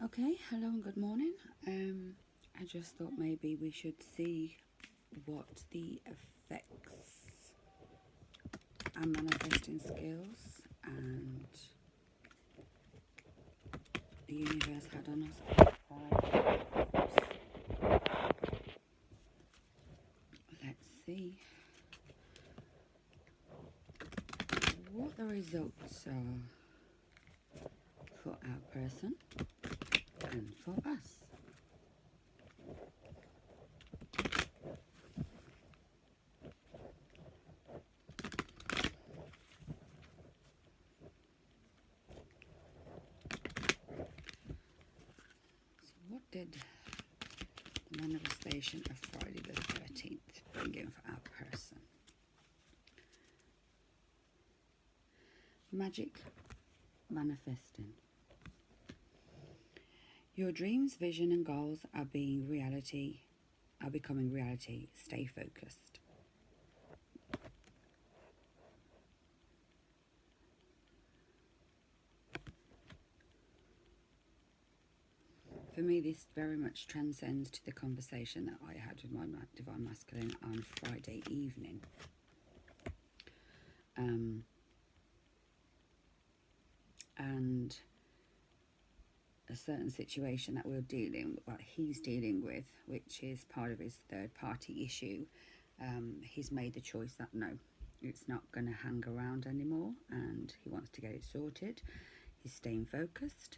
Okay, hello and good morning. I just thought maybe we should see what the effects and manifesting skills and the universe had on us. Let's see what the results are for our person and for us. So what did the manifestation of Friday the 13th bring in for our person? Magic manifesting. Your dreams, vision and goals are becoming reality. Stay focused. For me, this very much transcends to the conversation that I had with my Divine Masculine on Friday evening. And a certain situation that he's dealing with, which is part of his third party issue. He's made the choice that no, it's not going to hang around anymore and he wants to get it sorted. He's staying focused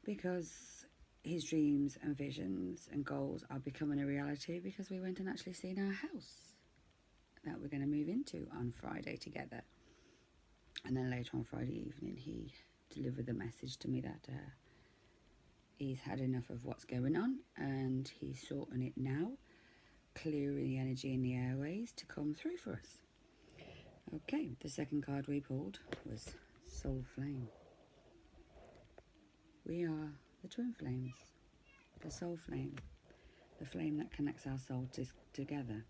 because his dreams and visions and goals are becoming a reality because we went and actually seen our house that we're going to move into on Friday together. And then later on Friday evening, he delivered the message to me that he's had enough of what's going on and he's sorting it now, clearing the energy in the airways to come through for us. Okay, the second card we pulled was Soul Flame. We are the twin flames, the soul flame, the flame that connects our soul together.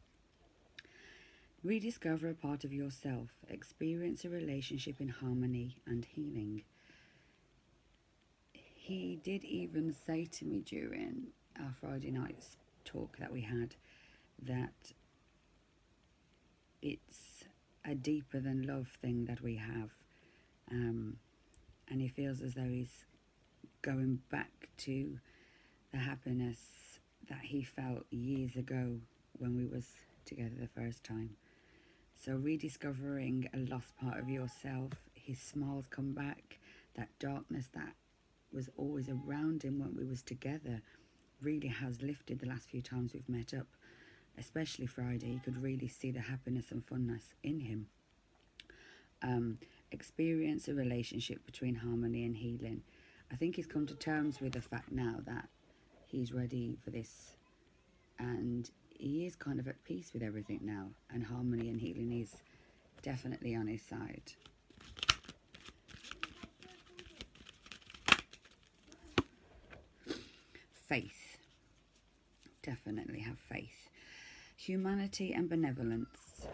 Rediscover a part of yourself, experience a relationship in harmony and healing. He did even say to me during our Friday night's talk that we had that it's a deeper than love thing that we have, and he feels as though he's going back to the happiness that he felt years ago when we was together the first time. So rediscovering a lost part of yourself, his smiles come back, that darkness that was always around him when we was together really has lifted the last few times we've met up, especially Friday. You could really see the happiness and funness in him. Experience a relationship between harmony and healing. I think he's come to terms with the fact now that he's ready for this and he is kind of at peace with everything now, and harmony and healing is definitely on his side. Faith. Definitely have faith. Humanity and benevolence.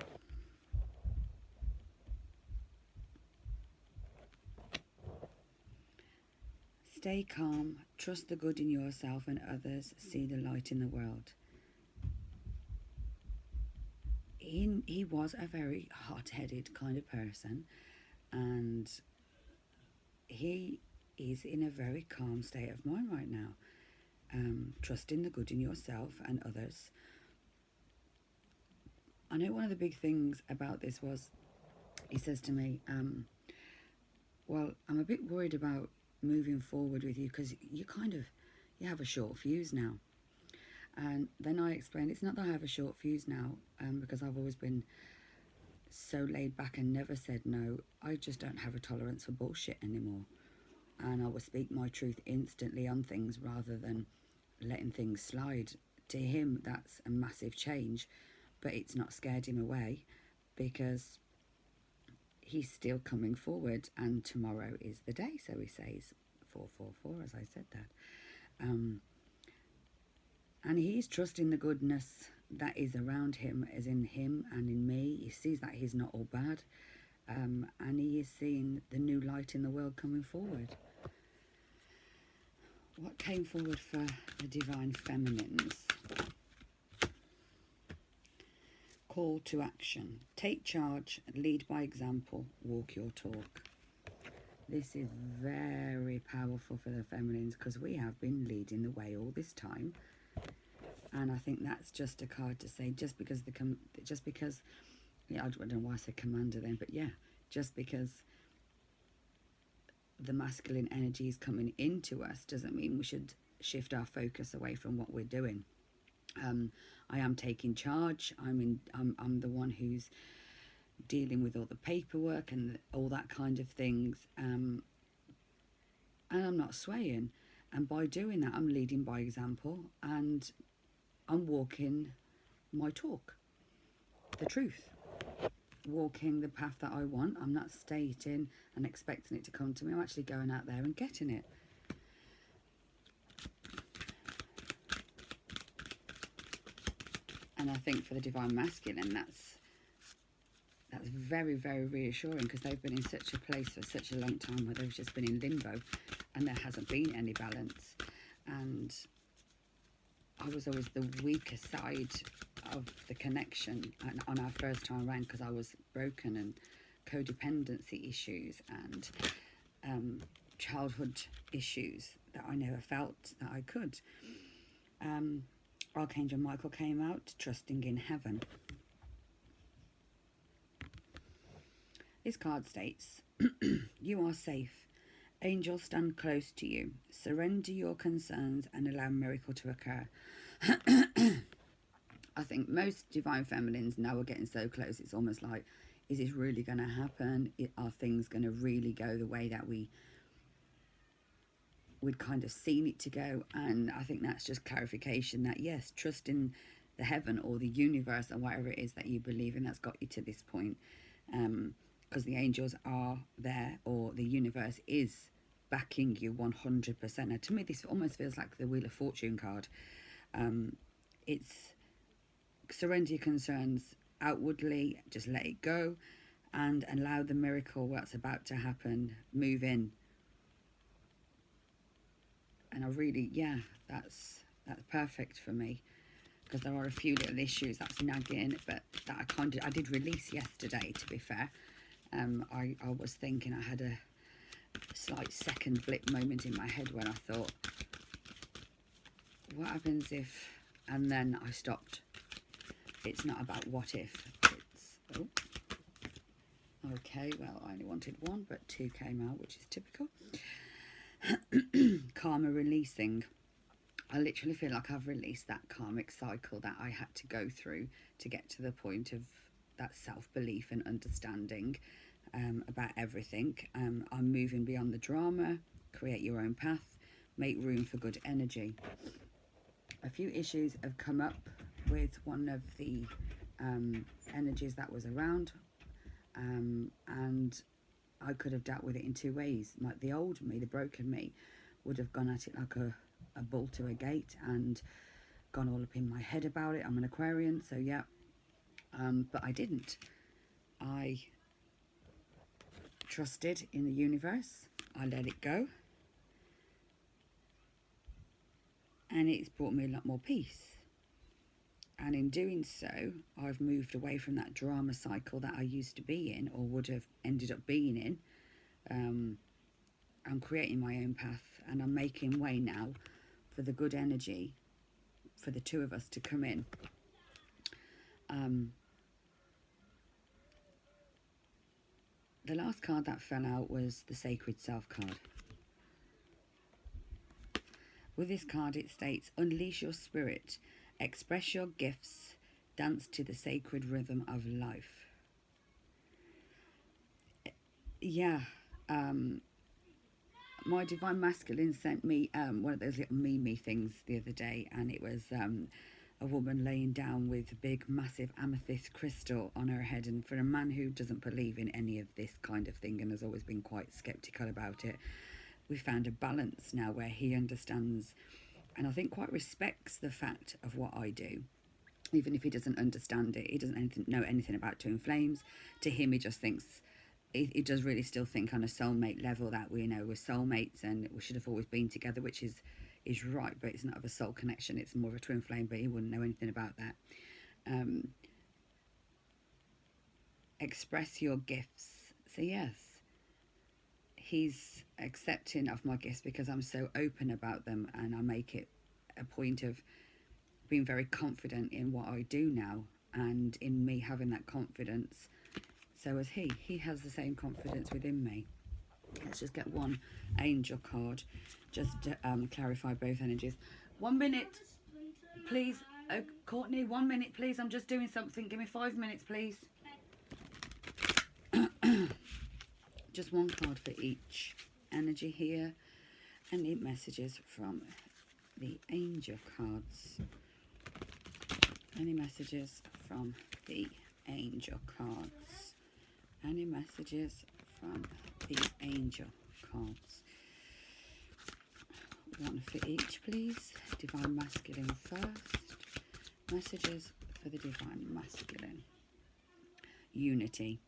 Stay calm, trust the good in yourself and others, see the light in the world. He was a very hot-headed kind of person, and he is in a very calm state of mind right now, trusting the good in yourself and others. I know one of the big things about this was, he says to me, well, I'm a bit worried about moving forward with you because you have a short fuse now. And then I explained, it's not that I have a short fuse now, because I've always been so laid back and never said no. I just don't have a tolerance for bullshit anymore. And I will speak my truth instantly on things rather than letting things slide. To him, that's a massive change, but it's not scared him away because he's still coming forward, and tomorrow is the day, so he says 444 as I said that. And he's trusting the goodness that is around him, as in him and in me. He sees that he's not all bad, and he is seeing the new light in the world coming forward. came forward for the Divine Feminines. Call to action. Take charge, lead by example, walk your talk. This is very powerful for the feminines because we have been leading the way all this time. And I think that's just a card to say, just because, yeah, I don't know why I said commander then, but yeah, just because the masculine energy is coming into us doesn't mean we should shift our focus away from what we're doing. I am taking charge. I'm the one who's dealing with all the paperwork and all that kind of things, and I'm not swaying. And by doing that, I'm leading by example, and I'm walking my talk, the truth, walking the path that I want. I'm not stating and expecting it to come to me. I'm actually going out there and getting it. And I think for the Divine Masculine, that's very, very reassuring, because they've been in such a place for such a long time where they've just been in limbo and there hasn't been any balance. And I was always the weaker side of the connection on our first time around, because I was broken, and codependency issues and childhood issues that I never felt that I could. Archangel Michael came out, trusting in heaven. This card states, you are safe. Angels stand close to you. Surrender your concerns and allow a miracle to occur. I think most Divine Feminines now are getting so close, it's almost like, is this really going to happen? Are things going to really go the way that we'd kind of seen it to go? And I think that's just clarification that, yes, trust in the heaven or the universe or whatever it is that you believe in that's got you to this point. Because the angels are there, or the universe is backing you 100%. Now, to me, this almost feels like the Wheel of Fortune card. It's surrender your concerns outwardly, just let it go, and allow the miracle that's about to happen, move in. And I really, yeah, that's perfect for me, because there are a few little issues that's nagging, but that I did release yesterday, to be fair. I was thinking, I had a slight second blip moment in my head when I thought, what happens if, and then I stopped. It's not about what if, it's, oh, okay, well, I only wanted one, but two came out, which is typical. Karma releasing. I literally feel like I've released that karmic cycle that I had to go through to get to the point of that self-belief and understanding about everything. I'm moving beyond the drama, create your own path, make room for good energy. A few issues have come up with one of the energies that was around, and I could have dealt with it in two ways. Like the old me, the broken me, would have gone at it like a bull to a gate and gone all up in my head about it. I'm an Aquarian, so yeah. But I didn't. I trusted in the universe. I let it go. And it's brought me a lot more peace. And in doing so, I've moved away from that drama cycle that I used to be in, or would have ended up being in. I'm creating my own path, and I'm making way now for the good energy for the two of us to come in. The last card that fell out was the Sacred Self card. With this card, it states, unleash your spirit, express your gifts, dance to the sacred rhythm of life. Yeah, my Divine Masculine sent me one of those little meme things the other day, and it was a woman laying down with a big massive amethyst crystal on her head. And for a man who doesn't believe in any of this kind of thing and has always been quite skeptical about it, we found a balance now where he understands, and I think quite respects the fact of what I do. Even if he doesn't understand it, he doesn't know anything about twin flames. To him, he just thinks he does really still think on a soulmate level that we know we're soulmates and we should have always been together, which is right, but it's not of a soul connection, it's more of a twin flame, but he wouldn't know anything about that. Express your gifts. So yes, he's accepting of my gifts because I'm so open about them, and I make it a point of being very confident in what I do now, and in me having that confidence, so as he has the same confidence within me. Let's just get one angel card just to clarify both energies. 1 minute please. Courtney, 1 minute please, I'm just doing something, give me 5 minutes please. Just one card for each energy here. Any messages from the angel cards? Any messages from the angel cards? Any messages from the angel cards? One for each please. Divine masculine first. Messages for the divine masculine. Unity.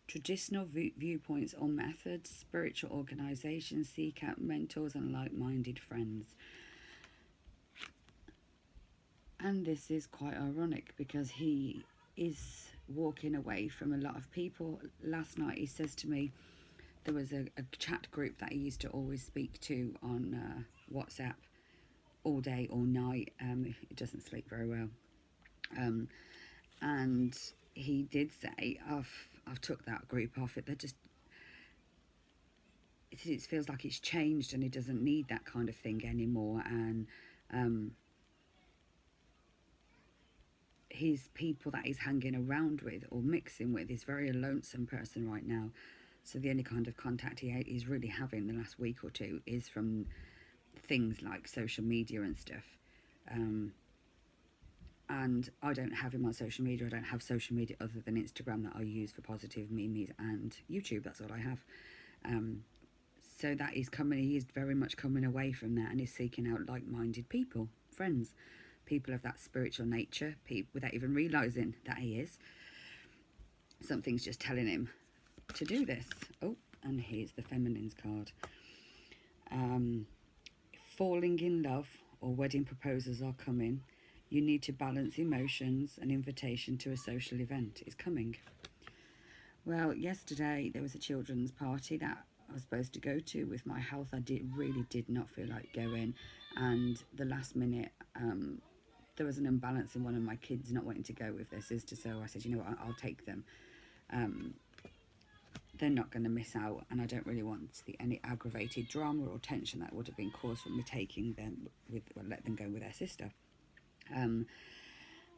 Traditional viewpoints or methods, spiritual organizations seek out mentors and like-minded friends. And this is quite ironic because he is walking away from a lot of people. Last night he says to me, there was a chat group that he used to always speak to on WhatsApp all day, all night. He doesn't sleep very well. And he did say, I've took that group off it. They're just, it feels like it's changed and he doesn't need that kind of thing anymore. And his people that he's hanging around with or mixing with is very a lonesome person right now. So the only kind of contact he's really having the last week or two is from things like social media and stuff. And I don't have him on social media. I don't have social media other than Instagram that I use for positive memes, and YouTube. That's all I have. So that is coming. He is very much coming away from that, and is seeking out like-minded people, friends, people of that spiritual nature, people without even realizing that he is. Something's just telling him to do this. Oh, and here's the Feminine's card. Falling in love or wedding proposals are coming. You need to balance emotions. An invitation to a social event is coming. Well, yesterday there was a children's party that I was supposed to go to. With my health, I really did not feel like going. And the last minute, there was an imbalance in one of my kids not wanting to go with their sister. So I said, you know what, I'll take them. They're not going to miss out, and I don't really want any aggravated drama or tension that would have been caused from me taking them let them go with their sister.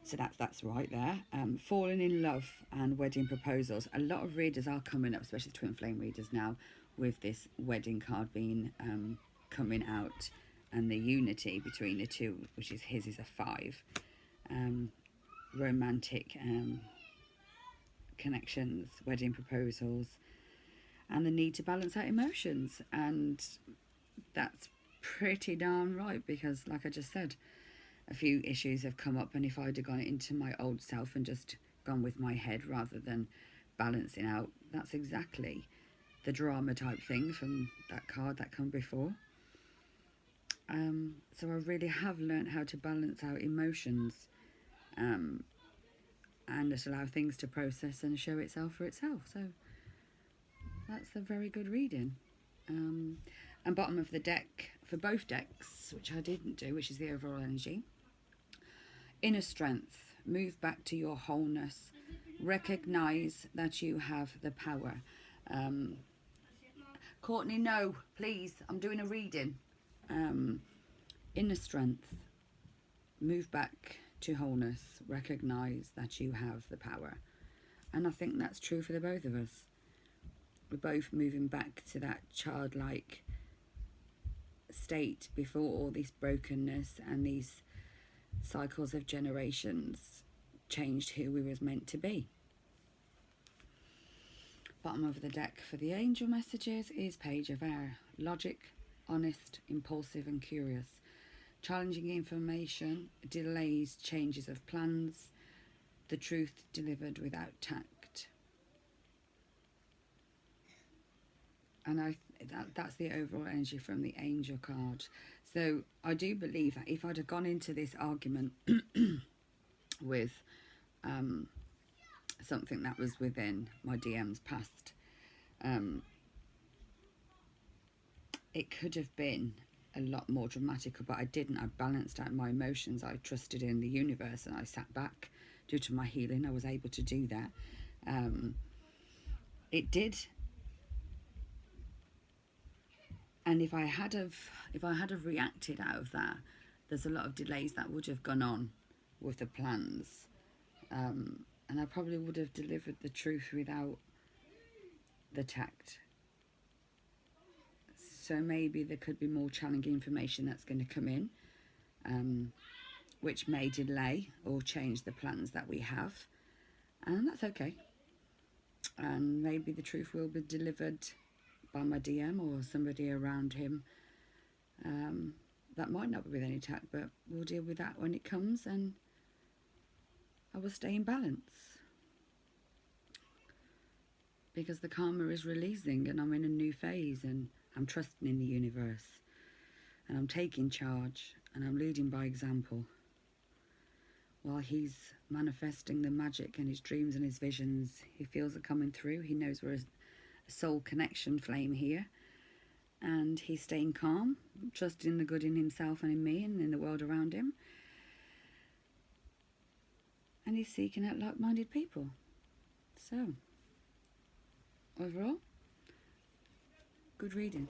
So that's right there. Falling in love and wedding proposals. A lot of readers are coming up, especially twin flame readers now, with this wedding card being coming out, and the unity between the two, which is his is a 5. Romantic connections, wedding proposals, and the need to balance out emotions. And that's pretty darn right, because like I just said, a few issues have come up, and if I'd have gone into my old self and just gone with my head rather than balancing out, that's exactly the drama type thing from that card that come before. So I really have learnt how to balance out emotions, and just allow things to process and show itself for itself. So that's a very good reading. And bottom of the deck for both decks, which I didn't do, which is the overall energy. Inner strength. Move back to your wholeness. Recognize that you have the power. Courtney, no, please. I'm doing a reading. Inner strength. Move back to wholeness. Recognize that you have the power. And I think that's true for the both of us. We're both moving back to that childlike state before all this brokenness and these cycles of generations changed who we was meant to be. Bottom of the deck for the angel messages is Page of Air. Logic, honest, impulsive and curious. Challenging information, delays, changes of plans. The truth delivered without tact. And that's the overall energy from the angel card. So I do believe that if I'd have gone into this argument with something that was within my DM's past, it could have been a lot more dramatic, but I didn't. I balanced out my emotions. I trusted in the universe, and I sat back. Due to my healing, I was able to do that. It did. And if I had have reacted out of that, there's a lot of delays that would have gone on with the plans, and I probably would have delivered the truth without the tact. So maybe there could be more challenging information that's going to come in, which may delay or change the plans that we have, and that's okay. And maybe the truth will be delivered by my DM or somebody around him. That might not be with any tact, but we'll deal with that when it comes, and I will stay in balance. Because the karma is releasing, and I'm in a new phase, and I'm trusting in the universe, and I'm taking charge, and I'm leading by example. While he's manifesting the magic and his dreams and his visions, he feels it coming through. He knows we're a soul connection flame here, and he's staying calm, trusting the good in himself and in me and in the world around him, and he's seeking out like-minded people. So overall, good reading.